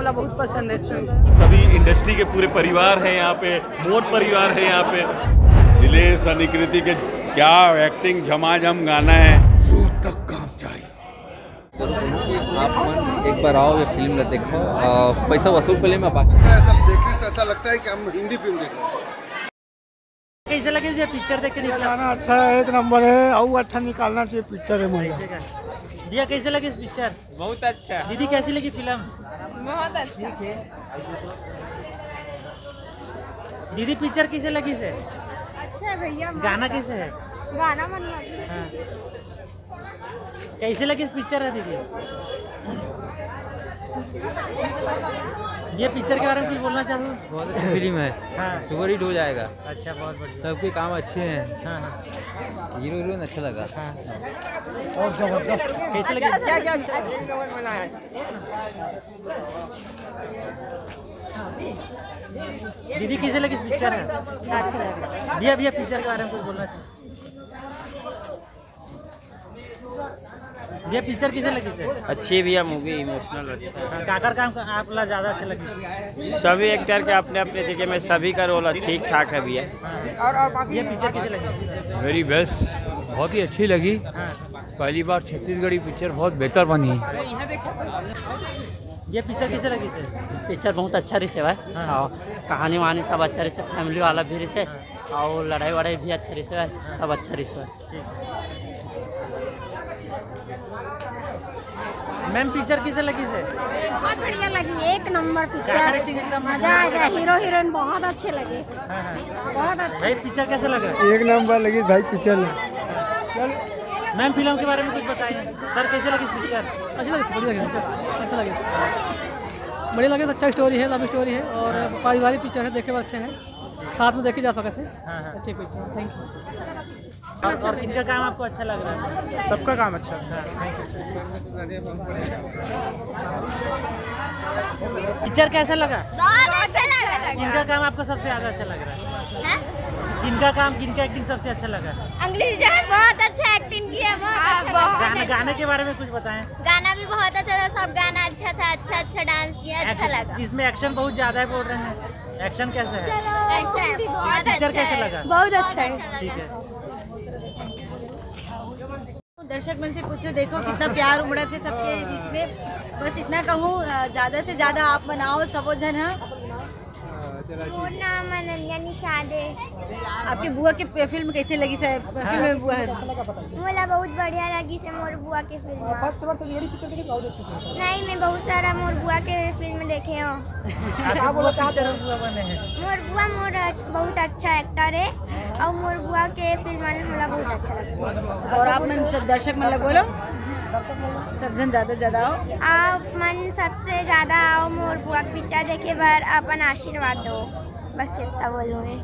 मला बहुत पसंद है फिल्म। सभी इंडस्ट्री के पूरे परिवार हैं यहाँ पे, मोर परिवार है यहाँ पे। दिलेश निकृति के क्या एक्टिंग, झमाझम गाना है। दूर तक काम चाहिए। आप मन एक बार आओ, ये फिल्म देखो, पैसा वसूल पहले में बाकी। ऐसा देखने से ऐसा लगता है कि हम हिंदी फिल्म देख रहे हैं। कैसे लगे ये पिक्चर देख के निकला? गाना अच्छा है, एक नंबर है। और अच्छा निकालना चाहिए पिक्चर है मुझे। दिया कैसे लगे इस पिक्चर? बहुत अच्छा। दीदी कैसी लगी फिल्म? बहुत अच्छा। दीदी पिक्चर कैसे लगी से? अच्छा है भैया। गाना कैसे है? गाना मनवा। हाँ। कैसे लगी इस पिक्चर है दीदी? ये पिक्चर के बारे में कुछ बोलना चाहूँ? बहुत अच्छी फिल्म है। हाँ। सुपरहिट हो जाएगा। अच्छा, बहुत बढ़िया। सबके काम अच्छे हैं। हाँ हाँ। हीरो हीरोइन अच्छा लगा। हाँ। और जबरदस्त। कैसे लगी? क्या क्या दीदी कैसे लगी पिक्चर है? अच्छा लगा। भैया भैया पिक्चर के बारे में कुछ बोलना चाहिए? ये पिक्चर कैसे लगी से? अच्छी भी है मूवी, इमोशनल अच्छा है। काकर काम आप ला ज़्यादा अच्छा लगी? सभी एक्टर के अपने अपने जगह में सभी का रोल ठीक ठाक है भी है। ये पिक्चर कैसे लगी? वेरी बेस्ट, बहुत ही अच्छी लगी। हाँ। पहली बार छत्तीसगढ़ी पिक्चर बहुत बेहतर बनी है। ये पिक्चर कैसे लगी से? पिक्चर बहुत अच्छा रही है। हाँ। और कहानी वहानी सब अच्छा रही, फैमिली वाला भी रही, और लड़ाई वड़ाई भी अच्छा रही, सब अच्छा रही। मैम पिक्चर कैसे लगी से? बहुत बढ़िया लगी, एक नंबर क्या पिक्चर। एक्टिंग एकदम मजा आ गया, हीरो हीरोइन बहुत अच्छे लगे। हाँ हाँ। बहुत अच्छे। भाई पिक्चर कैसे लगा? एक नंबर लगी भाई पिक्चर। मैम फिल्म के बारे में कुछ बताइए सर, कैसे लगी पिक्चर? अच्छी लगी, बढ़िया लगी, अच्छा लगे, बढ़िया लगे। अच्छा स्टोरी है, लव स्टोरी है, और पारिवारिक पिक्चर है, देखे हुए अच्छे हैं, साथ में देखे जा सकते हैं। हाँ हाँ। अच्छी पिक्चर, थैंक यू। और किनका काम आपको अच्छा लग रहा है? सबका काम अच्छा। पिक्चर कैसा लगा? बहुत अच्छा लगा। किनका काम आपको सबसे ज़्यादा अच्छा लग रहा है? किनका काम, किनका एक्टिंग सबसे अच्छा लगा? अंग्रेज जान बहुत अच्छा एक्टिंग किया। गाने के बारे में कुछ बताएं। गाना भी बहुत अच्छा था, सब गाना अच्छा था, अच्छा डांस किया, अच्छा लगा। इसमें एक्शन बहुत ज़्यादा है बोल रहे हैं, एक्शन कैसे है? अच्छा है, बहुत पिक्चर अच्छा कैसे है। लगा? बहुत अच्छा है। ठीक है। दर्शक मन से पूछो, देखो कितना प्यार उमड़ा थे सबके बीच में। बस इतना कहूँ, ज़्यादा से ज़्यादा आप बनाओ सबो जन। हाँ, मोर नाम अनन्या निषाद है। आपकी बुआ की फिल्म कैसे लगी सर? फिल्म में बुआ है। मोला बहुत बढ़िया लगी से मोर बुआ के फिल्म। नहीं, मैं बहुत सारा मोर बुआ के फिल्म देखे हो। पिक्चर में बुआ बने हैं। मोर बुआ बहुत अच्छा एक्टर है, और मोर बुआ के फिल्म मोला बहुत अच्छा लगता है। और आप मन सब दर्शक मतलब बोलो, सब जन ज़्यादा से ज़्यादा आओ। आप मन सबसे ज़्यादा आओ मोर बुआ के पिक्चर देखे बार अपन आशीर्वाद दो, बस इतना बोलूँगी।